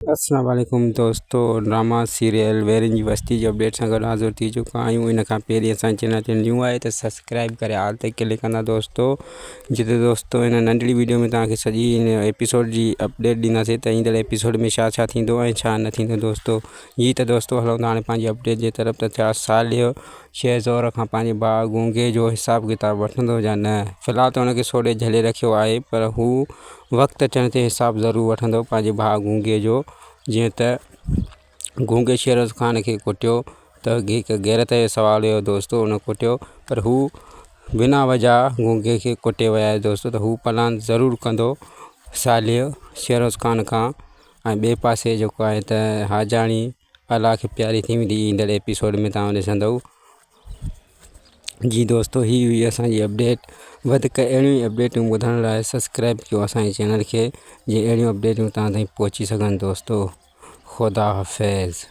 अस्सलाम वालेकुम दोस्तों, ड्रामा सीरियल वेरनि जी बस्ती जो अपडेट सां गॾु हाज़िर थी चुका आहियूं। इन खां पहिरीं असांजे चैनल ते न्यू आहे त सब्सक्राइब करे ऑल ते क्लिक कंदा दोस्तों। जिते दोस्तों इन नंढड़ी वीडियो में तव्हांखे सॼी इन एपिसोड जी अपडेट ॾींदासीं त ईंदड़ एपिसोड में छा छा थींदो ऐं छा न थींदो दोस्तों। जी त दोस्तों हलूं था हाणे पंहिंजी अपडेट जे तरफ़। त छा सालियो शह ज़ोर खां पंहिंजे भाउ गूंगे जो हिसाब किताब वठंदो या न। फ़िलहाल त हुनखे सोॾे झले रखियो आहे, पर हू वक़्तु अचण ते हिसाब ज़रूरु वठंदो पंहिंजे भाउ गूंगे जो। जीअं त गूंगे शेरोज़ ख़ान खे कुटियो त हिकु गैरत जो सुवाल हुयो दोस्तों, उन कुटियो, पर हू बिना वजह गूंगे खे कुटे विया दोस्तों। त हू प्लान ज़रूरु कंदो सालियो शेरोज़ ख़ान खां। ऐं ॿिए पासे जेको आहे त हाजाणी अलाह खे प्यारी थी वेंदी ईंदड़ एपिसोड में तव्हां ॾिसंदव। जी दोस्तों, ही हुई असांजी अपडेट। वधीक अहिड़ियूं अपडेटूं ॿुधण लाइ सब्सक्राइब कयो असांजे चैनल खे, जीअं अहिड़ियूं अपडेटूं तव्हां ताईं पहुची सघनि दोस्तों। ख़ुदा हाफ़िज़।